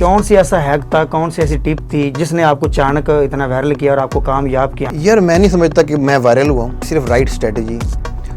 कौन सी ऐसा हैक था, कौन सी ऐसी टिप थी जिसने आपको अचानक इतना वायरल किया और आपको कामयाब किया? यार मैं नहीं समझता कि मैं वायरल हुआ हूँ, सिर्फ राइट स्ट्रेटजी।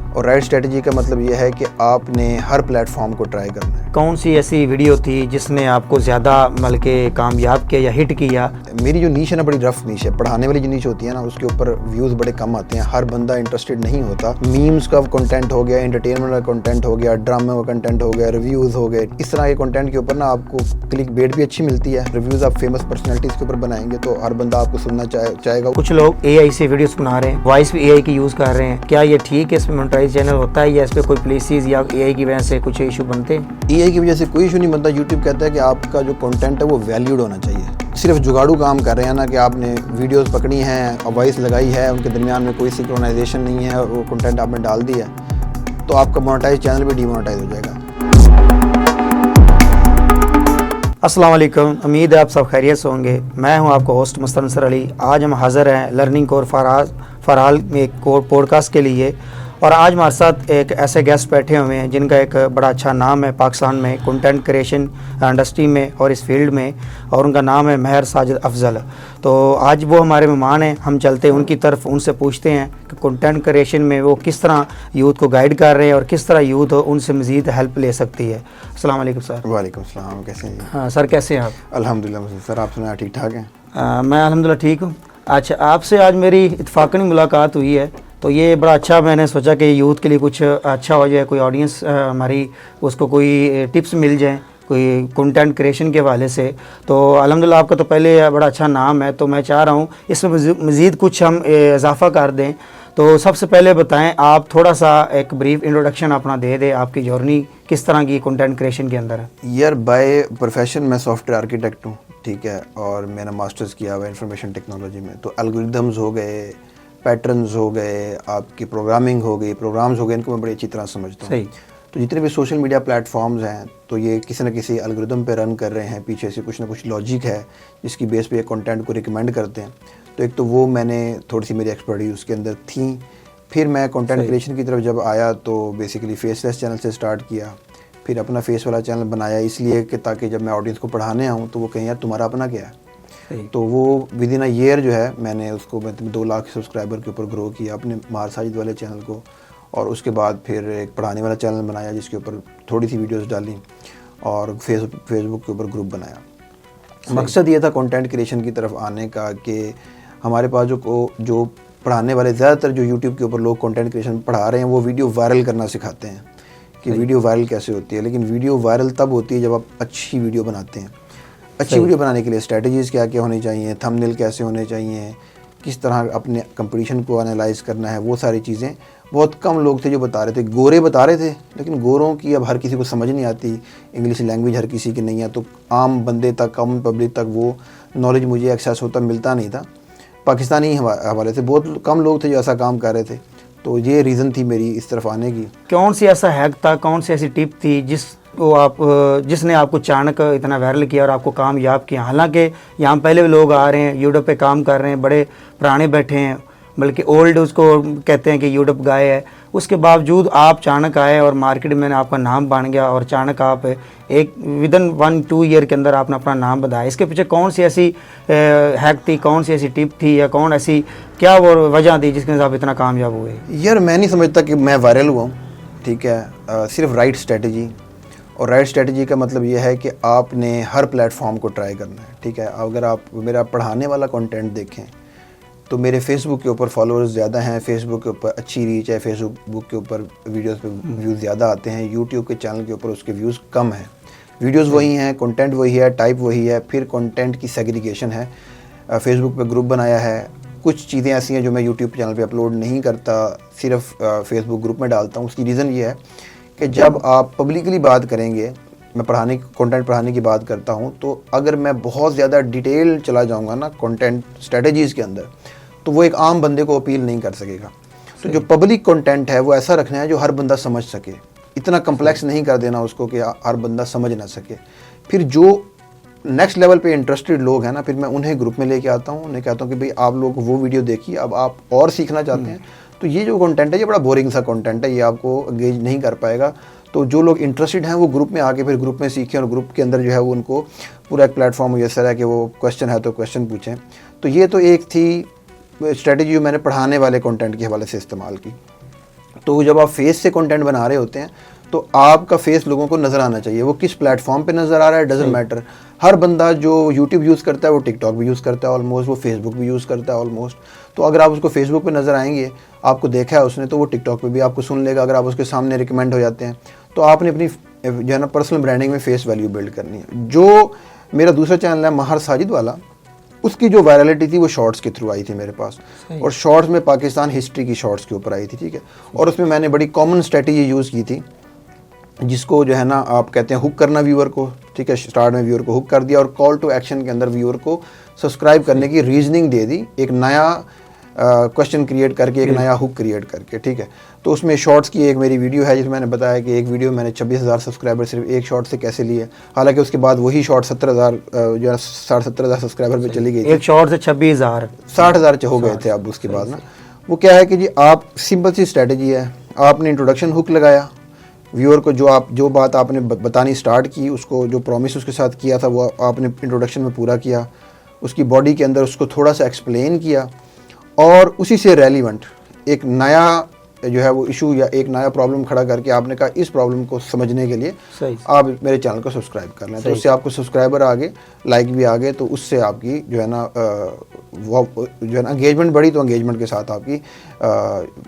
और राइट स्ट्रेटजी का मतलब ये है कि आपने हर प्लेटफॉर्म को ट्राई करना है। कौन सी ऐसी वीडियो थी जिसने आपको ज़्यादा मतलब के कामयाब किया या हिट किया? मेरी जो नीश है ना, बड़ी रफ नीश है। पढ़ाने वाली जो नीश होती है ना, उसके ऊपर व्यूज़ बड़े कम आते हैं, हर बंदा इंटरेस्टेड नहीं होता। मीम्स का कंटेंट हो गया, एंटरटेनमेंट का कंटेंट हो गया, ड्रामा का कंटेंट हो गया, रिव्यूज़ हो गए, इस तरह के कंटेंट के ऊपर ना आपको क्लिक बेट भी अच्छी मिलती है। रिव्यूज़ आप फेमस पर्सनैलिटीज़ के ऊपर बनाएंगे तो हर बंदा आपको सुनना चाहेगा। कुछ लोग AI से वीडियोस बना रहे हैं, वॉइस भी AI की यूज़ कर रहे हैं, क्या ये ठीक है? इसमें मोनेटाइज चैनल होता है या इस पे कोई प्लेसेस या AI की वजह से कुछ इशू बनते हैं? AI की वजह से कोई इशू नहीं बनता। यूट्यूब कहता है कि आपका जो कंटेंट है वो वैल्यूड होना चाहिए। सिर्फ जुगाड़ू काम कर रहे हैं ना कि आपने वीडियोस पकड़ी हैं और वॉइस लगाई है, उनके दरमियान में कोई सिंक्रोनाइजेशन नहीं है और वो कंटेंट आपने डाल दिया तो आपका मोनेटाइज चैनल भी डीमोनेटाइज हो जाएगा। अस्सलाम वालेकुम, उम्मीद है आप सब खैरियत से होंगे। मैं हूं आपका होस्ट मुस्तनसर अली। आज हम हाज़िर हैं लर्निंग कोर फरहाल में एक पॉडकास्ट के लिए, और आज हमारे साथ एक ऐसे गेस्ट बैठे हुए हैं जिनका एक बड़ा अच्छा नाम है पाकिस्तान में कंटेंट क्रिएशन इंडस्ट्री में और इस फील्ड में, और उनका नाम है महर साजिद अफजल। तो आज वो हमारे मेहमान हैं, हम चलते हैं उनकी तरफ, उनसे पूछते हैं कि कंटेंट क्रिएशन में वो किस तरह यूथ को गाइड कर रहे हैं और किस तरह यूथ उनसे मज़ीद हेल्प ले सकती है। अस्सलाम वालेकुम सर। वालेकुम सलाम, कैसे हैं? हाँ सर, कैसे हैं आप? अल्हम्दुलिल्लाह सर, आप सुना ठीक ठाक हैं? मैं अल्हम्दुलिल्लाह ठीक हूँ। अच्छा, आपसे आज मेरी इत्तफ़ाक़न मुलाकात हुई है तो ये बड़ा अच्छा, मैंने सोचा कि यूथ के लिए कुछ अच्छा हो जाए, कोई ऑडियंस हमारी उसको कोई टिप्स मिल जाए कोई कंटेंट क्रिएशन के हवाले से। तो अल्हम्दुलिल्लाह आपका तो पहले बड़ा अच्छा नाम है, तो मैं चाह रहा हूँ इसमें मज़ीद कुछ हम इजाफ़ा कर दें। तो सबसे पहले बताएं, आप थोड़ा सा एक ब्रीफ इंट्रोडक्शन अपना दे दें, आपकी जर्नी किस तरह की कंटेंट क्रिएशन के अंदर है। यार बाय प्रोफेशन मैं सॉफ्टवेयर आर्किटेक्ट हूँ, ठीक है, और मैंने मास्टर्स किया हुआ है इंफॉर्मेशन टेक्नोलॉजी में। तो एल्गोरिदम्स हो गए, पैटर्न्स हो गए, आपकी प्रोग्रामिंग हो गई, प्रोग्राम्स हो गए, इनको मैं बड़ी अच्छी तरह समझता हूँ। तो जितने भी सोशल मीडिया प्लेटफॉर्म्स हैं तो ये किसी न किसी एल्गोरिदम पे रन कर रहे हैं, पीछे से कुछ ना कुछ लॉजिक है जिसकी बेस पे ये कंटेंट को रिकमेंड करते हैं। तो एक तो वो मैंने थोड़ी सी मेरी एक्सपर्टीज उसके अंदर थी। फिर मैं कंटेंट क्रिएशन की तरफ जब आया तो बेसिकली फेसलेस चैनल से स्टार्ट किया, फिर अपना फेस वाला चैनल बनाया, इसलिए कि ताकि जब मैं ऑडियंस को पढ़ाने आऊँ तो वो कहें यार तुम्हारा अपना क्या है। तो वो विद इन अ ईयर जो है मैंने उसको 2 लाख सब्सक्राइबर के ऊपर ग्रो किया अपने महर साजिद वाले चैनल को, और उसके बाद फिर एक पढ़ाने वाला चैनल बनाया जिसके ऊपर थोड़ी सी वीडियोस डाली, और फेसबुक के ऊपर ग्रुप बनाया। मकसद ये था कंटेंट क्रिएशन की तरफ आने का कि हमारे पास जो पढ़ाने वाले ज़्यादातर जो यूट्यूब के ऊपर लोग कंटेंट क्रिएशन पढ़ा रहे हैं वो वीडियो वायरल करना सिखाते हैं कि वीडियो वायरल कैसे होती है। लेकिन वीडियो वायरल तब होती है जब आप अच्छी वीडियो बनाते हैं। अच्छी वीडियो बनाने के लिए स्ट्रेटजीज़ क्या क्या होनी चाहिए, थंबनेल कैसे होने चाहिए, किस तरह अपने कंपटीशन को एनालाइज करना है, वो सारी चीज़ें बहुत कम लोग थे जो बता रहे थे। गोरे बता रहे थे, लेकिन गोरों की अब हर किसी को समझ नहीं आती, इंग्लिश लैंग्वेज हर किसी की नहीं है, तो आम बंदे तक, आम पब्लिक तक वो नॉलेज मुझे एक्सेस होता मिलता नहीं था। पाकिस्तानी हवाले से बहुत कम लोग थे जो ऐसा काम कर रहे थे। तो ये रीज़न थी मेरी इस तरफ आने की। कौन सी ऐसा हैक था, कौन सी ऐसी टिप थी जिसने आपको अचानक इतना वायरल किया और आपको कामयाब किया? हालांकि यहाँ पहले भी लोग आ रहे हैं, यूट्यूब पे काम कर रहे हैं, बड़े पुराने बैठे हैं, बल्कि ओल्ड उसको कहते हैं कि यूट्यूब गाय है, उसके बावजूद आप अचानक आए और मार्केट में आपका नाम बन गया और अचानक आप एक विदिन 1-2 ईयर के अंदर आपने अपना नाम बनाया। इसके पीछे कौन सी ऐसी हैक थी, कौन सी ऐसी टिप थी, या कौन ऐसी क्या वो वजह थी जिसके आप इतना कामयाब हुए? यार मैं नहीं समझता कि मैं वायरल हुआ हूँ, ठीक है, सिर्फ राइट स्ट्रेटजी। और राइट स्ट्रेटजी का मतलब ये है कि आपने हर प्लेटफॉर्म को ट्राई करना है, ठीक है। अगर आप मेरा पढ़ाने वाला कंटेंट देखें तो मेरे फेसबुक के ऊपर फॉलोअर्स ज़्यादा हैं, फेसबुक के ऊपर अच्छी रीच है, फेसबुक के ऊपर वीडियोस पे व्यूज़ ज़्यादा आते हैं। यूट्यूब के चैनल के ऊपर उसके व्यूज़ कम हैं। वीडियोस वही हैं, कंटेंट वही है, टाइप वही है, फिर कंटेंट की सेग्रीगेशन है। फेसबुक पे ग्रुप बनाया है, कुछ चीज़ें ऐसी हैं जो मैं यूट्यूब चैनल पे अपलोड नहीं करता, सिर्फ फेसबुक ग्रुप में डालता हूँ। उसकी रीज़न ये है कि जब आप पब्लिकली बात करेंगे, मैं कंटेंट पढ़ाने की बात करता हूँ, तो अगर मैं बहुत ज़्यादा डिटेल चला जाऊँगा ना कंटेंट स्ट्रेटजीज़ के अंदर, तो वो एक आम बंदे को अपील नहीं कर सकेगा। तो जो पब्लिक कंटेंट है वो ऐसा रखना है जो हर बंदा समझ सके, इतना कम्प्लेक्स नहीं कर देना उसको कि हर बंदा समझ ना सके। फिर जो नेक्स्ट लेवल पे इंटरेस्टेड लोग हैं ना, फिर मैं उन्हें ग्रुप में लेके आता हूँ, उन्हें कहता हूँ कि भाई आप लोग वो वीडियो देखिए, अब आप और सीखना चाहते हैं तो ये जो कंटेंट है ये बड़ा बोरिंग सा कंटेंट है, ये आपको एंगेज नहीं कर पाएगा। तो जो लोग इंटरेस्टेड हैं वो ग्रुप में आके फिर ग्रुप में सीखें और ग्रुप के अंदर जो है वो उनको पूरा एक प्लेटफॉर्म मुयसर है कि वो क्वेश्चन है तो क्वेश्चन पूछें। तो ये तो एक थी स्ट्रेटजी जो मैंने पढ़ाने वाले कंटेंट के हवाले से इस्तेमाल की। तो जब आप फेस से कंटेंट बना रहे होते हैं तो आपका फेस लोगों को नज़र आना चाहिए, वो किस प्लेटफॉर्म पे नज़र आ रहा है डजंट मैटर। हर बंदा जो यूट्यूब यूज़ करता है वो टिकटॉक भी यूज़ करता है ऑलमोस्ट, वो फेसबुक भी यूज़ करता है ऑलमोस्ट। तो अगर आप उसको फेसबुक पे नज़र आएंगे, आपको देखा है उसने, तो वो टिकटॉक पे भी आपको सुन लेगा। अगर आप उसके सामने रिकमेंड हो जाते हैं तो आपने अपनी जो है ना पर्सनल ब्रांडिंग में फेस वैल्यू बिल्ड करनी है। जो मेरा दूसरा चैनल है महर साजिद वाला, उसकी जो वायरलिटी थी वो शॉर्ट्स के थ्रू आई थी मेरे पास, और शॉर्ट्स में पाकिस्तान हिस्ट्री की शॉर्ट्स के ऊपर आई थी, ठीक है। और उसमें मैंने बड़ी कॉमन स्ट्रेटजी यूज़ की थी, जिसको जो है ना आप कहते हैं हुक करना व्यूअर को, ठीक है। स्टार्ट में व्यूअर को हुक कर दिया और कॉल टू एक्शन के अंदर व्यूअर को सब्सक्राइब करने की रीजनिंग दे दी, एक नया क्वेश्चन क्रिएट करके, एक नया हुक क्रिएट करके, ठीक है। तो उसमें शॉर्ट्स की एक मेरी वीडियो है जिसमें मैंने बताया कि एक वीडियो मैंने 26,000 सब्सक्राइबर सिर्फ एक शॉर्ट से कैसे लिए। हालांकि उसके बाद वही शॉर्ट 70,000 जो है 60-70,000 सब्सक्राइबर पे चली गई थी। एक शॉर्ट से 26,000 60,000 हो गए थे। अब उसके बाद ना वो क्या है कि जी आप सिंपल सी स्ट्रेटजी है, आपने इंट्रोडक्शन हुक लगाया, व्यूअर को जो बात आपने बतानी स्टार्ट की, उसको जो प्रॉमिस उसके साथ किया था वो आपने इंट्रोडक्शन में पूरा किया, उसकी बॉडी के अंदर उसको थोड़ा सा एक्सप्लेन किया, और उसी से रेलिवेंट एक नया जो है वो इशू या एक नया प्रॉब्लम खड़ा करके आपने कहा इस प्रॉब्लम को समझने के लिए आप मेरे चैनल को सब्सक्राइब कर लें। तो उससे आपको सब्सक्राइबर आ गए, लाइक भी आ गए, तो उससे आपकी जो है ना एंगेजमेंट बढ़ी, तो एंगेजमेंट के साथ आपकी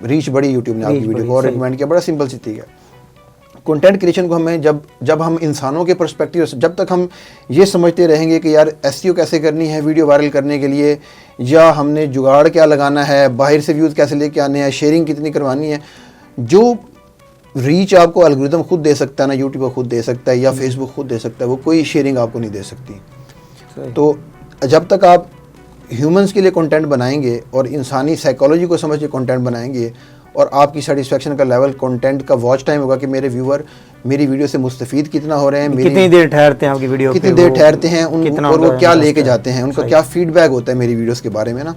रीच बढ़ी, यूट्यूब ने आपकी वीडियो को और रिकमेंड किया। बड़ा सिंपल सी चीज़ है। कंटेंट क्रिएशन को हमें जब हम इंसानों के पर्सपेक्टिव से, जब तक हम ये समझते रहेंगे कि यार एसईओ कैसे करनी है वीडियो वायरल करने के लिए, या हमने जुगाड़ क्या लगाना है, बाहर से व्यूज़ कैसे लेके आने हैं, शेयरिंग कितनी करवानी है, जो रीच आपको एल्गोरिथम खुद दे सकता है ना, यूट्यूब खुद दे सकता है या फेसबुक खुद दे सकता है, वो कोई शेयरिंग आपको नहीं दे सकती। तो जब तक आप ह्यूमंस के लिए कंटेंट बनाएंगे और इंसानी साइकोलॉजी को समझ के कंटेंट बनाएंगे, और आपकी सेटिस्फेक्शन का लेवल, कंटेंट का वॉच टाइम होगा कि मेरे व्यूअर मेरी वीडियो से मुस्तफीद कितना हो रहे हैं, कितनी देर ठहरते हैं आपकी वीडियो, कितनी देर ठहरते हैं और वो क्या लेके जाते हैं, उनका क्या फीडबैक होता है मेरी वीडियोस के बारे में ना।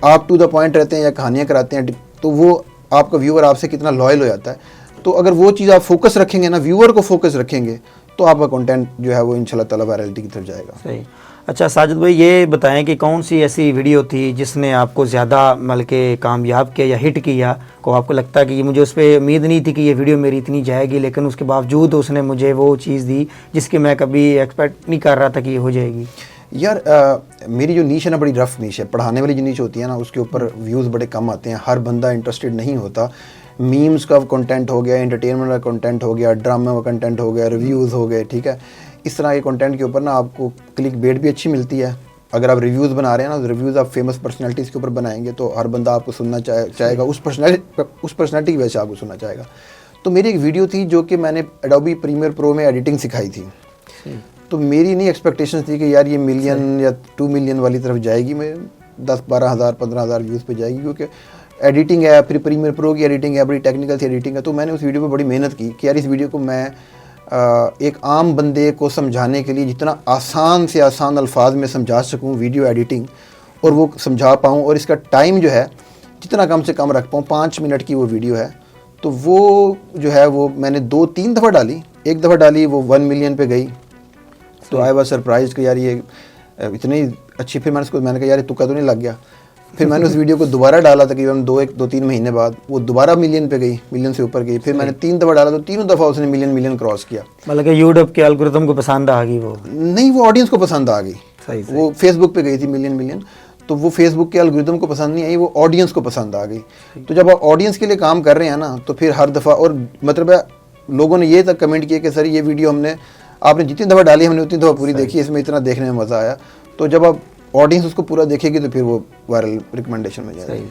आप टू द पॉइंट रहते हैं या कहानियाँ कराते हैं, तो वो आपका व्यूअर आपसे कितना लॉयल हो जाता है। तो अगर वो चीज़ आप फोकस रखेंगे ना, व्यूअर को फोकस रखेंगे, तो आपका कंटेंट जो है वो इंशाल्लाह ताला वायरलिटी की तरफ जाएगा। सही। अच्छा साजिद भाई, ये बताएं कि कौन सी ऐसी वीडियो थी जिसने आपको ज़्यादा मतलब के कामयाब किया या हिट किया, को आपको लगता है कि मुझे उस पर उम्मीद नहीं थी कि ये वीडियो मेरी इतनी जाएगी, लेकिन उसके बावजूद उसने मुझे वो चीज़ दी जिसकी मैं कभी एक्सपेक्ट नहीं कर रहा था कि ये हो जाएगी। यार मेरी जो नीश है ना, बड़ी रफ नीश है। पढ़ाने वाली जो नीश होती है ना, उसके ऊपर व्यूज़ बड़े कम आते हैं, हर बंदा इंटरेस्टेड नहीं होता। मीम्स का कंटेंट हो गया, एंटरटेनमेंट का कंटेंट हो गया, ड्रामा का कंटेंट हो गया, रिव्यूज़ हो गए, ठीक है। इस तरह के कंटेंट के ऊपर ना आपको क्लिक बेट भी अच्छी मिलती है। अगर आप रिव्यूज़ बना रहे हैं ना, तो रिव्यूज़ आप फेमस पर्सनैलिटीज़ के ऊपर बनाएंगे तो हर बंदा आपको सुनना चाहेगा, उस पर्सनैलिटी की वजह से आपको सुनना चाहेगा। तो मेरी एक वीडियो थी जो कि मैंने एडोबी प्रीमियर प्रो में एडिटिंग सिखाई थी। तो मेरी नहीं एक्सपेक्टेशन थी कि यार ये मिलियन या 2 मिलियन वाली तरफ जाएगी, मैं 10-12 हज़ार 15 हज़ार व्यूज़ पे जाएगी, क्योंकि एडिटिंग है, फिर प्रीमियर प्रो की एडिटिंग है, बड़ी टेक्निकल सी एडिटिंग है। तो मैंने उस वीडियो पे बड़ी मेहनत की कि यार इस वीडियो को मैं एक आम बंदे को समझाने के लिए जितना आसान से आसान अल्फाज में समझा सकूं वीडियो एडिटिंग, और वो समझा पाऊं, और इसका टाइम जो है जितना कम से कम रख पाऊं, 5 मिनट की वो वीडियो है। तो वो जो है वो मैंने 2-3 दफ़ा डाली। एक दफ़ा डाली वो 1 मिलियन पे गई, तो आई वाज सरप्राइज कि यार ये इतनी अच्छी। फिर मैंने कहा यार तुक्का तो नहीं लग गया। फिर मैंने उस वीडियो को दोबारा डाला तकरीबन 2-3 महीने बाद, वो दोबारा मिलियन पे गई, मिलियन से ऊपर गई। फिर मैंने 3 दफ़ा डाला, तो तीनों दफ़ा उसने मिलियन क्रॉस किया। मतलब कि यूट्यूब के एल्गोरिथम को पसंद आ गई, वो नहीं, वो ऑडियंस को पसंद आ गई। सही। वो फेसबुक पे गई थी मिलियन, तो वो फेसबुक के एल्गोरिथम को पसंद नहीं आई, वो ऑडियंस को पसंद आ गई। तो जब आप ऑडियंस के लिए काम कर रहे हैं ना, तो फिर हर दफ़ा, और मतलब है लोगों ने ये तक कमेंट किया कि सर ये वीडियो आपने जितनी दफ़ा डाली हमने उतनी दफ़ा पूरी देखी, इसमें इतना देखने में मज़ा आया। तो जब आप ऑडियंस उसको पूरा देखेगी तो फिर वो वायरल रिकमेंडेशन में जाएगी।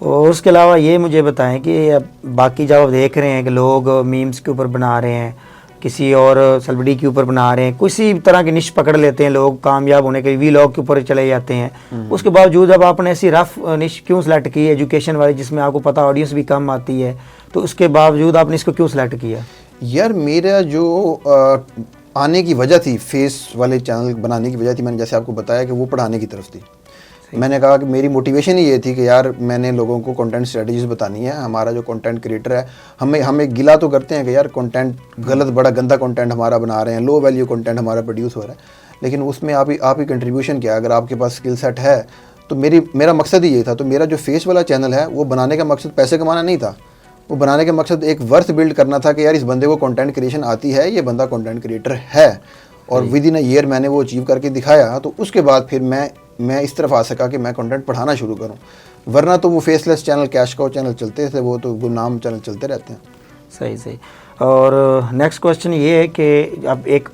और उसके अलावा ये मुझे बताएं कि अब बाकी जब आप देख रहे हैं कि लोग मीम्स के ऊपर बना रहे हैं, किसी और सेलिब्रिटी के ऊपर बना रहे हैं, किसी तरह की निश पकड़ लेते हैं लोग कामयाब होने के लिए, वीलॉग के ऊपर चले जाते हैं। उसके बावजूद अब आपने ऐसी रफ निश क्यों सिलेक्ट की, एजुकेशन वाली, जिसमें आपको पता ऑडियंस भी कम आती है, तो उसके बावजूद आपने इसको क्यों सिलेक्ट किया? यार मेरा जो आने की वजह थी, फेस वाले चैनल बनाने की वजह थी, मैंने जैसे आपको बताया कि वो पढ़ाने की तरफ थी। मैंने कहा कि मेरी मोटिवेशन ही ये थी कि यार मैंने लोगों को कंटेंट स्ट्रेटजीज बतानी है। हमारा जो कंटेंट क्रिएटर है, हमें गिला तो करते हैं कि यार कंटेंट गलत, बड़ा गंदा कंटेंट हमारा बना रहे हैं, लो वैल्यू कंटेंट हमारा प्रोड्यूस हो रहा है, लेकिन उसमें आप ही कंट्रीब्यूशन क्या है। अगर आपके पास स्किल सेट है तो मेरा मकसद ही ये था। तो मेरा जो फेस वाला चैनल है वो बनाने का मकसद पैसे कमाना नहीं था, वो बनाने का मकसद एक वर्थ बिल्ड करना था कि यार इस बंदे को कंटेंट क्रिएशन आती है, ये बंदा कंटेंट क्रिएटर है। और विद इन अ ईयर मैंने वो अचीव करके दिखाया। तो उसके बाद फिर मैं इस तरफ आ सका कि मैं कंटेंट पढ़ाना शुरू करूं, वरना तो वो faceless channel, cash cow channel चलते थे, वो तो गुमनाम चैनल चलते रहते हैं। सही। और नेक्स्ट क्वेश्चन ये है कि अब एक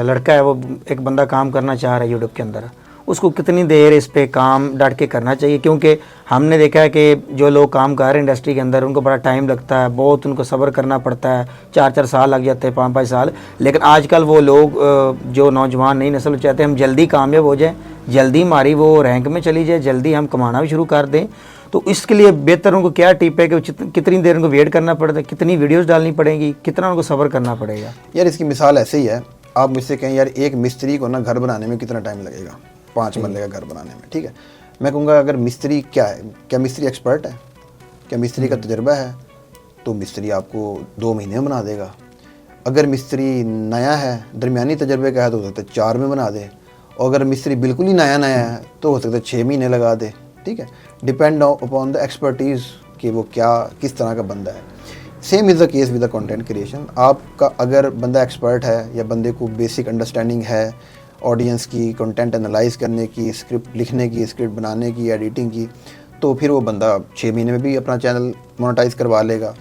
लड़का है, वो एक बंदा काम करना चाह रहा है यूट्यूब के अंदर, उसको कितनी देर इस पे काम डट के करना चाहिए? क्योंकि हमने देखा है कि जो लोग काम कर रहे हैं इंडस्ट्री के अंदर, उनको बड़ा टाइम लगता है, बहुत उनको सब्र करना पड़ता है, 4-4 साल लग जाते हैं, 5-5 साल। लेकिन आजकल वो लोग जो नौजवान नई नस्ल चाहते हैं हम जल्दी कामयाब हो जाएं, जल्दी हमारी वो रैंक में चली जाए, जल्दी हम कमाना भी शुरू कर दें। तो इसके लिए बेहतर उनको क्या टिप है कि कितनी देर उनको वेट करना पड़ता है, कितनी वीडियोज़ डालनी पड़ेगी, कितना उनको सब्र करना पड़ेगा? यार इसकी मिसाल ऐसे ही है, आप मुझसे कहें यार एक मिस्त्री को ना घर बनाने में कितना टाइम लगेगा, 5 मरले का घर बनाने में, ठीक है। मैं कहूँगा अगर मिस्त्री क्या है, क्या मिस्त्री एक्सपर्ट है, क्या मिस्त्री का तजुर्बा है, तो मिस्त्री आपको 2 महीने में बना देगा। अगर मिस्त्री नया है, दरमियानी तजर्बे का है, तो हो सकता है 4 में बना दे। और अगर मिस्त्री बिल्कुल ही नया है तो हो सकता है 6 महीने लगा दे, ठीक है। डिपेंड अपॉन द एक्सपर्टीज़ कि वो किस तरह का बंदा है। Same is the case with the content creation. आपका अगर बंदा एक्सपर्ट है या बंदे को बेसिक अंडरस्टैंडिंग है ऑडियंस की, कंटेंट एनालाइज करने की, स्क्रिप्ट लिखने की, स्क्रिप्ट बनाने की, एडिटिंग की, तो फिर वो बंदा 6 महीने में भी अपना चैनल मोनेटाइज करवा लेगा।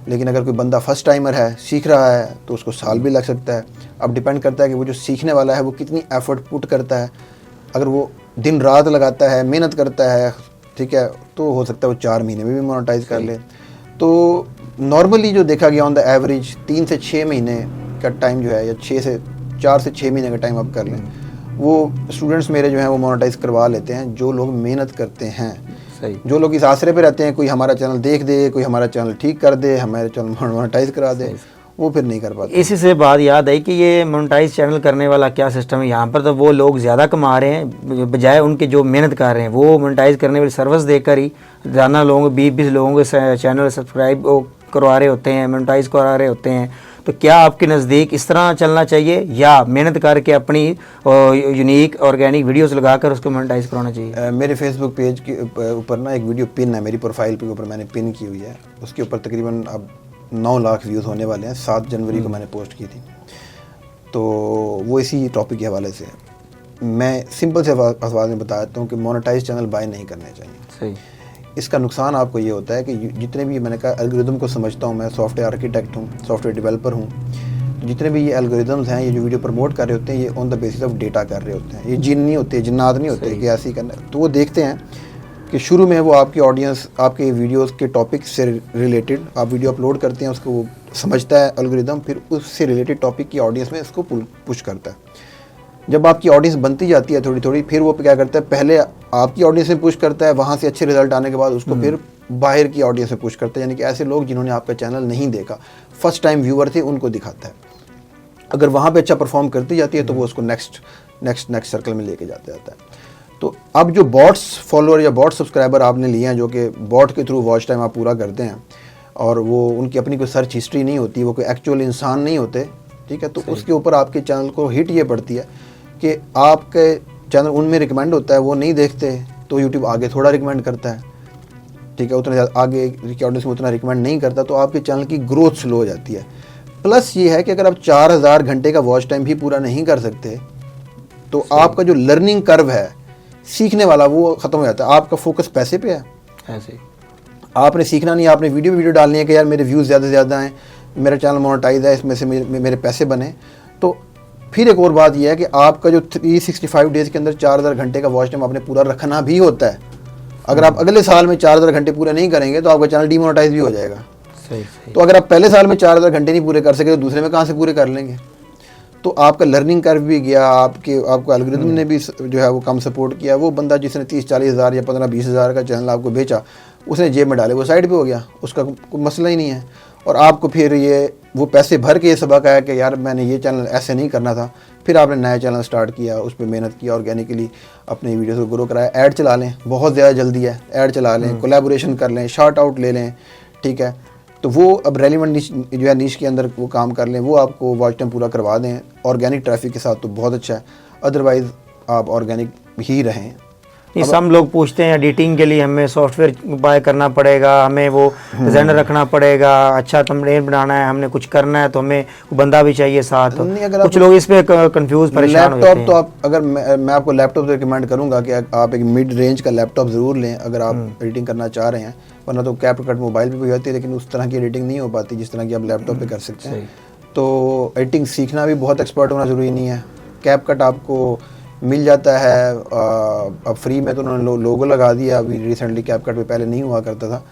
लेकिन अगर कोई बंदा फर्स्ट टाइमर है, सीख रहा है, तो उसको साल भी लग सकता है। अब डिपेंड करता है कि वो जो सीखने वाला है वो कितनी एफर्ट पुट करता है। अगर वो दिन रात लगाता है, मेहनत करता है, ठीक है, तो हो सकता है वो 4 महीने में भी मोनेटाइज कर ले। तो नॉर्मली जो देखा गया ऑन द एवरेज 3 से 6 महीने का टाइम जो है, या 4 से 6 महीने का टाइम आप कर लें, वो स्टूडेंट्स मेरे जो हैं वो मोनेटाइज करवा लेते हैं, जो लोग मेहनत करते हैं। सही। जो लोग इस आसरे पे रहते हैं कोई हमारा चैनल देख दे, कोई हमारा चैनल ठीक कर दे, हमारे चैनल मोनेटाइज करा दे, वो फिर नहीं कर पाते। इसी से बात याद आई कि ये मोनेटाइज चैनल करने वाला क्या सिस्टम है यहाँ पर। तो वो लोग ज़्यादा कमा रहे हैं बजाय उनके जो मेहनत कर रहे हैं। वो मोनेटाइज करने वाली सर्विस देकर ही रोज़ाना लोगों को 20-20 लोगों के चैनल सब्सक्राइब करवा रहे होते हैं, मोनेटाइज करा रहे होते हैं। तो क्या आपके नज़दीक इस तरह चलना चाहिए या मेहनत करके अपनी यूनिक ऑर्गेनिक वीडियोस लगाकर उसको मोनेटाइज कराना चाहिए? मेरे फेसबुक पेज के ऊपर ना एक वीडियो पिन है, मेरी प्रोफाइल के ऊपर मैंने पिन की हुई है। उसके ऊपर तकरीबन अब 9 लाख व्यूज़ होने वाले हैं। 7 जनवरी को मैंने पोस्ट की थी, तो वो इसी टॉपिक के हवाले से है। मैं सिंपल से अल्फाज में बता देता हूँ कि मोनेटाइज चैनल बाय नहीं करने चाहिए। सही। इसका नुकसान आपको ये होता है कि जितने भी, मैंने कहा एल्गोरिदम को समझता हूँ, मैं सॉफ्टवेयर आर्किटेक्ट हूँ, सॉफ्टवेयर डेवलपर हूँ, जितने भी ये एल्गोरिदम्स हैं, ये जो वीडियो प्रमोट कर रहे होते हैं, ये on the basis of data कर रहे होते हैं। ये जिन नहीं होते, जिन्नात नहीं होते कि ऐसे ही करना। तो वो देखते हैं कि शुरू में वो आपकी ऑडियंस आपके वीडियोस के टॉपिक से रिलेटेड आप वीडियो अपलोड करते हैं, उसको वो समझता है एल्गोरिदम, फिर उससे रिलेटेड टॉपिक की ऑडियंस में इसको पुश करता है। जब आपकी ऑडियंस बनती जाती है थोड़ी थोड़ी, फिर वो क्या करता है, पहले आपकी ऑडियंस में पुश करता है, वहाँ से अच्छे रिजल्ट आने के बाद उसको फिर बाहर की ऑडियंस में पुश करता है। यानी कि ऐसे लोग जिन्होंने आपका चैनल नहीं देखा, फर्स्ट टाइम व्यूअर थे, उनको दिखाता है। अगर वहाँ पे अच्छा परफॉर्म करती जाती है तो वो उसको नेक्स्ट सर्कल में लेके जाता है। तो अब जो बॉट्स फॉलोअर या बॉट सब्सक्राइबर आपने लिए हैं, जो कि बॉट के थ्रू वॉच टाइम आप पूरा करते हैं, और वो उनकी अपनी कोई सर्च हिस्ट्री नहीं होती, वो कोई एक्चुअल इंसान नहीं होते, ठीक है, तो उसके ऊपर आपके चैनल को हिट ये पड़ती है कि आपके चैनल उनमें रिकमेंड होता है, वो नहीं देखते, तो यूट्यूब आगे थोड़ा रिकमेंड करता है, ठीक है, उतना ज़्यादा आगे की ऑडियंस में उतना रिकमेंड नहीं करता, तो आपके चैनल की ग्रोथ स्लो हो जाती है। प्लस ये है कि अगर आप 4000 घंटे का वॉच टाइम भी पूरा नहीं कर सकते, तो आपका जो लर्निंग कर्व है, सीखने वाला, वो ख़त्म हो जाता है। आपका फोकस पैसे पे है, ऐसे आपने सीखना नहीं, आपने वीडियो डालनी है कि यार मेरे व्यूज़ ज़्यादा से ज़्यादा हैं, मेरा चैनल मोनेटाइज है, इसमें से मेरे पैसे बने। तो फिर एक और बात यह है कि आपका जो 365 डेज़ के अंदर 4000 घंटे का वॉच टाइम आपने पूरा रखना भी होता है। अगर आप अगले साल में 4000 घंटे पूरे नहीं करेंगे तो आपका चैनल डीमोनेटाइज भी हो जाएगा। सही। तो अगर आप पहले साल में 4000 घंटे नहीं पूरे कर सके तो दूसरे में कहाँ से पूरे कर लेंगे? तो आपका लर्निंग कर्व भी गया, आपको एल्गोरिथम ने भी जो है वो कम सपोर्ट किया। वो बंदा जिसने 30-40 हज़ार या 15-20 हज़ार का चैनल आपको बेचा, उसने जेब में डाले, वो साइड पे हो गया, उसका कोई मसला ही नहीं है। और आपको फिर ये वो पैसे भर के ये सबक आया कि यार मैंने ये चैनल ऐसे नहीं करना था, फिर आपने नया चैनल स्टार्ट किया, उस पर मेहनत किया, ऑर्गेनिकली अपनी वीडियोस को ग्रो कराया। ऐड चला लें, बहुत ज़्यादा जल्दी है, ऐड चला लें, कोलैबोरेशन कर लें, शार्ट आउट ले लें, ठीक है। तो वो अब रेलिवेंट नीश जो है नीश के अंदर वो काम कर लें, वो आपको वॉच टाइम पूरा करवा दें ऑर्गेनिक ट्रैफिक के साथ, तो बहुत अच्छा है। अदरवाइज़ आप ऑर्गेनिक ही रहें। नहीं, सब लोग पूछते हैं एडिटिंग के लिए हमें सॉफ्टवेयर बाय करना पड़ेगा, हमें वो डिज़ाइनर रखना पड़ेगा, अच्छा थंबनेल बनाना है, हमने कुछ करना है तो हमें बंदा भी चाहिए साथ। नहीं, अगर कुछ लोग इस पे कंफ्यूज परेशान हो जाते हैं। तो आप अगर मैं आपको लैपटॉप रिकमेंड करूंगा कि आप एक मिड रेंज का लैपटॉप ज़रूर लें अगर आप एडिटिंग करना चाह रहे हैं, वरना तो कैपकट मोबाइल पे भी होती है, लेकिन उस तरह की एडिटिंग नहीं हो पाती जिस तरह की आप लैपटॉप पे कर सकते हैं। तो एडिटिंग सीखना भी बहुत एक्सपर्ट होना ज़रूरी नहीं है। कैपकट आपको मिल जाता है अब फ्री में, तो उन्होंने लोगो लगा दिया अभी रिसेंटली, कैपकट पे पहले नहीं हुआ करता था,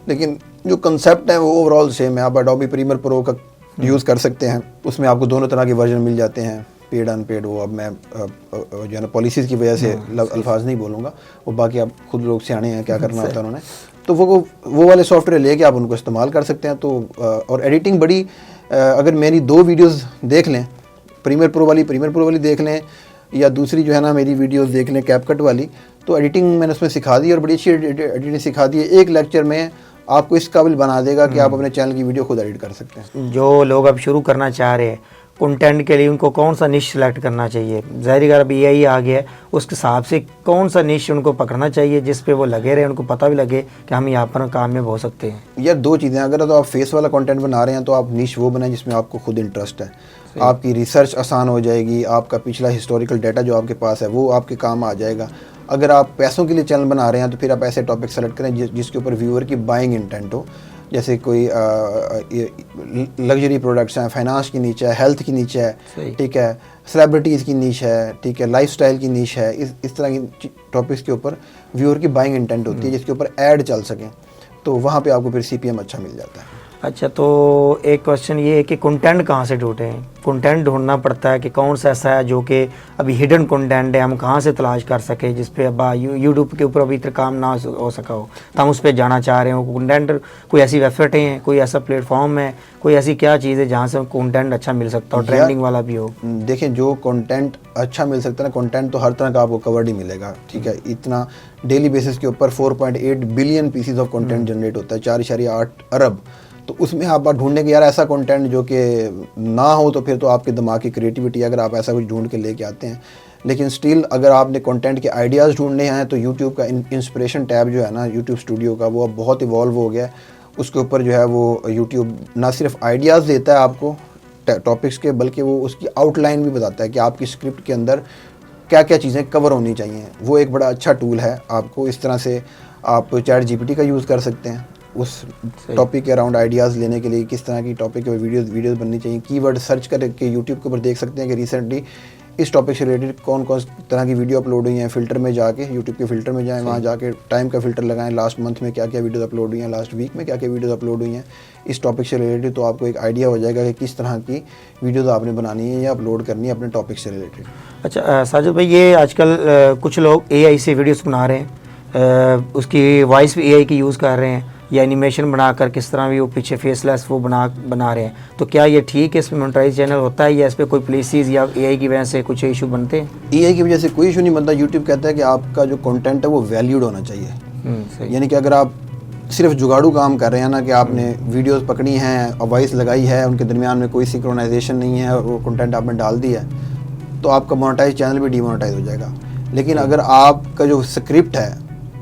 लेकिन जो कंसेप्ट है वो ओवरऑल सेम है। आप एडोबी प्रीमियर प्रो का यूज़ कर सकते हैं, उसमें आपको दोनों तरह के वर्जन मिल जाते हैं, पेड अनपेड। वो अब मैं जो है ना पॉलिसीज़ की वजह से अल्फाज नहीं बोलूँगा, वो बाकी आप खुद लोग सियाने हैं क्या करना होता है उन्होंने। तो वो वाले सॉफ्टवेयर लेके आप उनको इस्तेमाल कर सकते हैं। तो और एडिटिंग बड़ी अगर मेरी 2 वीडियोज़ देख लें, प्रीमियर प्रो वाली देख लें, या दूसरी जो है ना मेरी वीडियोस देख लें कैपकट वाली, तो एडिटिंग मैंने उसमें सिखा दी और बड़ी अच्छी एडिटिंग सिखा दी है। एक लेक्चर में आपको इस काबिल बना देगा कि आप अपने चैनल की वीडियो खुद एडिट कर सकते हैं। जो लोग अब शुरू करना चाह रहे हैं कंटेंट के लिए, उनको कौन सा निश सेलेक्ट करना चाहिए? ज़ाहिर है अब AI आ गया है, उसके हिसाब से कौन सा निश उनको पकड़ना चाहिए जिस पे वो लगे रहे, उनको पता भी लगे कि हम यहाँ पर कामयाब हो सकते हैं? यार 2 चीज़ें, अगर तो आप फेस वाला कंटेंट बना रहे हैं तो आप निश वो बनाएं जिसमें आपको खुद इंटरेस्ट है, आपकी रिसर्च आसान हो जाएगी, आपका पिछला हिस्टोरिकल डाटा जो आपके पास है वो आपके काम आ जाएगा। अगर आप पैसों के लिए चैनल बना रहे हैं तो फिर आप ऐसे टॉपिक सेलेक्ट करें जिसके ऊपर व्यूअर की बाइंग इंटेंट हो, जैसे कोई लग्जरी प्रोडक्ट्स हैं, फाइनेंस की नीचे है, हेल्थ की नीचे है, ठीक है, सेलिब्रिटीज़ की नीच है, ठीक है, लाइफस्टाइल की नीच है। इस तरह की टॉपिक्स के ऊपर व्यूअर की बाइंग इंटेंट होती है जिसके ऊपर ऐड चल सकें, तो वहाँ पे आपको फिर CPM अच्छा मिल जाता है। अच्छा, तो एक क्वेश्चन ये है कि कंटेंट कहाँ से ढूंढें? कंटेंट ढूंढना पड़ता है कि कौन सा ऐसा है जो कि अभी हिडन कंटेंट है, हम कहाँ से तलाश कर सके जिस पे अब यूट्यूब के ऊपर अभी तक काम ना हो सका हो, तो हम उस पर जाना चाह रहे हो। कंटेंट कोई ऐसी वेबसाइटें हैं, कोई ऐसा प्लेटफॉर्म है, कोई ऐसी क्या चीज़ है जहाँ से कंटेंट अच्छा मिल सकता हो, ट्रेंडिंग वाला भी हो? देखें, जो कंटेंट अच्छा मिल सकता है ना, कंटेंट तो हर तरह का आपको कवर्ड ही मिलेगा, ठीक है। इतना डेली बेसिस के ऊपर 4.8 billion PCs of content generate होता है, 4.8 अरब। तो उसमें आप ढूंढने के यार ऐसा कंटेंट जो कि ना हो, तो फिर तो आपके दिमाग की क्रिएटिविटी अगर आप ऐसा कुछ ढूंढ के लेके आते हैं। लेकिन स्टिल अगर आपने कंटेंट के आइडियाज़ ढूंढने हैं तो यूट्यूब का इंस्पिरेशन टैब जो है ना यूट्यूब स्टूडियो का, वो अब बहुत इवॉल्व हो गया है। उसके ऊपर जो है वो यूट्यूब ना सिर्फ आइडियाज़ देता है आपको टॉपिक्स के, बल्कि वो उसकी आउटलाइन भी बताता है कि आपकी स्क्रिप्ट के अंदर क्या क्या चीज़ें कवर होनी चाहिए। वो एक बड़ा अच्छा टूल है आपको। इस तरह से आप चैट GPT का यूज़ कर सकते हैं उस टॉपिक के अराउंड आइडियाज़ लेने के लिए, किस तरह की टॉपिक के वीडियोज़ बननी चाहिए। कीवर्ड सर्च करके यूट्यूब के ऊपर देख सकते हैं कि रिसेंटली इस टॉपिक से रिलेटेड कौन कौन तरह की वीडियो अपलोड हुई हैं। फ़िल्टर में जाके, यूट्यूब के फ़िल्टर में जाएं, वहाँ जाके टाइम का फ़िल्टर लगाएं, लास्ट मंथ में क्या क्या वीडियोज़ अपलोड हुई हैं, लास्ट वीक में क्या क्या वीडियोज़ अपलोड हुई हैं इस टॉपिक से रिलेटेड। तो आपको एक आइडिया हो जाएगा कि किस तरह की वीडियोज़ आपने बनानी है या अपलोड करनी है अपने टॉपिक से रिलेटेड। अच्छा साजिद भाई, ये आजकल कुछ लोग AI से वीडियोस बना रहे हैं, उसकी वॉइस भी AI की यूज़ कर रहे हैं, या एनिमेशन बनाकर किस तरह भी वो पीछे फेसलेस वो बना रहे हैं, तो क्या ये ठीक है? इसमें मोनेटाइज चैनल होता है या इस पर कोई पॉलिसीज़ या AI की वजह से कुछ इशू बनते हैं? AI की वजह से कोई इशू नहीं बनता। यूट्यूब कहता है कि आपका जो कंटेंट है वो वैल्यूड होना चाहिए। यानी कि अगर आप सिर्फ जुगाड़ू काम कर रहे हैं ना, कि आपने वीडियोस पकड़ी हैं और वॉइस लगाई है, उनके दरमियान में कोई सिंक्रोनाइजेशन नहीं है और वो कंटेंट आपने डाल दिया है, तो आपका मोनेटाइज चैनल भी डीमोनेटाइज हो जाएगा। लेकिन अगर आपका जो स्क्रिप्ट है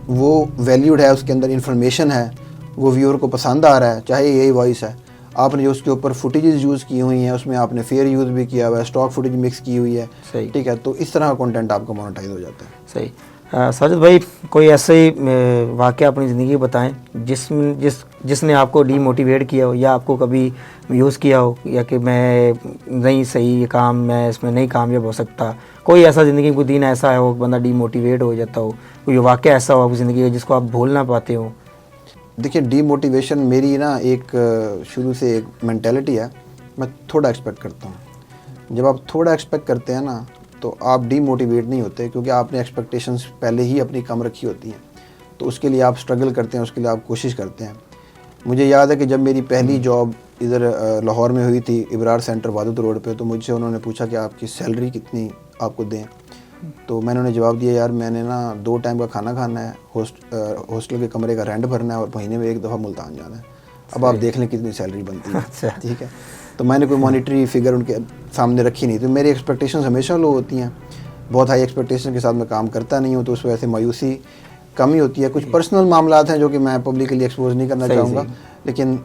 वो वैल्यूड है, उसके अंदर इंफॉर्मेशन है, वो व्यूअर को पसंद आ रहा है, चाहे यही वॉइस है, आपने जो उसके ऊपर फुटेजेस यूज़ की हुई हैं, उसमें आपने फेयर यूज़ भी किया हुआ है, स्टॉक फुटेज मिक्स की हुई है, ठीक है, तो इस तरह का कंटेंट आपका मोनेटाइज हो जाता है। सही। साजिद भाई, कोई ऐसे ही वाक़या अपनी ज़िंदगी बताएं जिसने आपको डीमोटिवेट किया हो, या आपको कभी यूज़ किया हो, या कि मैं नहीं सही ये काम, मैं इसमें नहीं कामयाब हो सकता। कोई ऐसा ज़िंदगी कोई दिन ऐसा है हो बंदा डीमोटिवेट हो जाता हो, कोई वाक़या ऐसा हो आपकी ज़िंदगी का जिसको आप भूल ना पाते हो? देखिए, डीमोटिवेशन मेरी ना एक शुरू से एक मेंटालिटी है, मैं थोड़ा एक्सपेक्ट करता हूँ। जब आप थोड़ा एक्सपेक्ट करते हैं ना, तो आप डीमोटिवेट नहीं होते, क्योंकि आपने एक्सपेक्टेशंस पहले ही अपनी कम रखी होती हैं। तो उसके लिए आप स्ट्रगल करते हैं, उसके लिए आप कोशिश करते हैं। मुझे याद है कि जब मेरी पहली जॉब इधर लाहौर में हुई थी, इब्रार सेंटर वादत रोड पे। तो मुझसे उन्होंने पूछा कि आपकी सैलरी कितनी आपको दें। तो मैंने उन्हें जवाब दिया, यार मैंने ना 2 टाइम का खाना खाना है, हॉस्टल के कमरे का रेंट भरना है और महीने में 1 दफ़ा मुल्तान जाना है। अब आप देख लें कितनी सैलरी बनती है। ठीक है, तो मैंने कोई मॉनिटरी फिगर उनके सामने रखी नहीं। तो मेरी एक्सपेक्टेशंस हमेशा लो होती हैं, बहुत हाई एक्सपेक्टेशन के साथ मैं काम करता नहीं हूँ, तो उस वजह से मायूसी कम ही होती है। कुछ पर्सनल मामलात हैं जो कि मैं पब्लिकली एक्सपोज नहीं करना चाहूँगा, लेकिन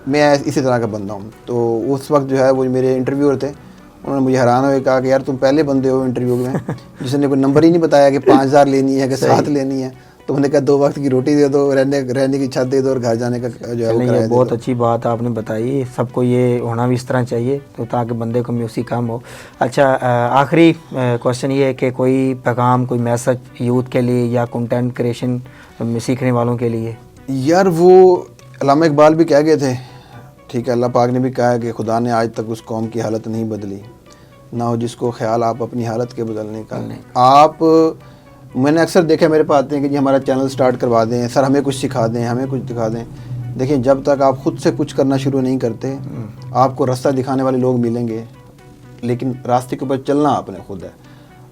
मैं इसी तरह का बंदा हूँ। तो उस वक्त जो है वो मेरे इंटरव्यूअर थे, उन्होंने मुझे हैरान हुए, कहा कि यार तुम पहले बंदे हो इंटरव्यू में जिसने कोई नंबर ही नहीं बताया कि 5000 लेनी है कि 7 लेनी है। तो मैंने कहा 2 वक्त की रोटी दे दो, रहने की छत दे दो और घर जाने का जो है वो किराया दे दो। बहुत अच्छी बात आपने बताई, सबको ये होना भी इस तरह चाहिए, तो ताकि बंदे को म्यूसी कम हो। अच्छा, आखिरी क्वेश्चन ये है कि कोई पैगाम, कोई मैसेज यूथ के लिए या कंटेंट क्रिएशन में सीखने वालों के लिए? यार वो अल्लामा इकबाल भी कह गए थे, ठीक है, अल्लाह पाक ने भी कहा है कि खुदा ने आज तक उस कौम की हालत नहीं बदली, ना हो जिसको ख्याल आप अपनी हालत के बदलने का। आप मैंने अक्सर देखा, मेरे पास आते हैं कि जी हमारा चैनल स्टार्ट करवा दें, सर हमें कुछ सिखा दें, हमें कुछ दिखा दें। देखिए, जब तक आप खुद से कुछ करना शुरू नहीं करते, आपको रास्ता दिखाने वाले लोग मिलेंगे, लेकिन रास्ते के ऊपर चलना आपने खुद है।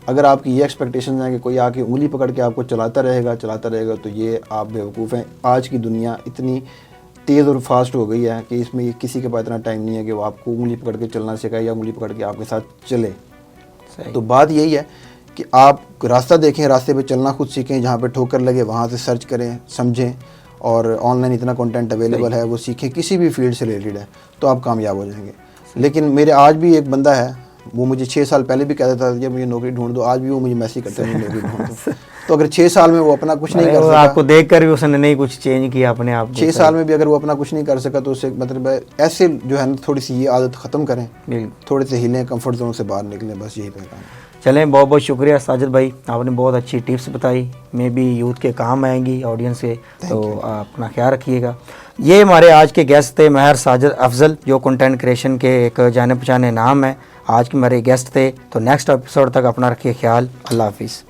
अगर आपकी ये एक्सपेक्टेशन है कि कोई आके उंगली पकड़ के आपको चलाता रहेगा, तो ये आप बेवकूफ़ हैं। आज की दुनिया इतनी तेज़ और फास्ट हो गई है कि इसमें किसी के पास इतना टाइम नहीं है कि वो आपको उंगली पकड़ के चलना सिखाए या उंगली पकड़ के आपके साथ चले। तो बात यही है कि आप रास्ता देखें, रास्ते पे चलना खुद सीखें, जहाँ पे ठोकर लगे वहाँ से सर्च करें, समझें, और ऑनलाइन इतना कंटेंट अवेलेबल है, वो सीखें, किसी भी फील्ड से रिलेटेड है, तो आप कामयाब हो जाएंगे। लेकिन मेरे आज भी एक बंदा है, वो मुझे 6 साल पहले भी कहता था जब मुझे नौकरी ढूंढ दो, आज भी वो मुझे मैसेज करता है नौकरी ढूंढ दो। तो अगर 6 साल में वो अपना कुछ नहीं कर सका, आपको देख कर भी उसने नहीं कुछ चेंज किया अपने आप, 6 साल में भी अगर वो अपना कुछ नहीं कर सका, तो उससे मतलब ऐसे जो है थोड़ी सी ये आदत ख़त्म करें, थोड़े से हिलें, कंफर्ट जोन से बाहर निकलें, बस यही पैगाम है। चलें, बहुत बहुत शुक्रिया साजिद भाई, आपने बहुत अच्छी टिप्स बताई, मे भी यूथ के काम आएंगी, ऑडियंस के। तो आप अपना ख्याल रखिएगा। ये हमारे आज के गेस्ट थे महर साजिद अफजल, जो कंटेंट क्रिएशन के एक जाने पहचाने नाम है। आज के हमारे गेस्ट थे। तो नेक्स्ट एपिसोड तक अपना रखिए ख्याल। अल्लाह हाफिज़।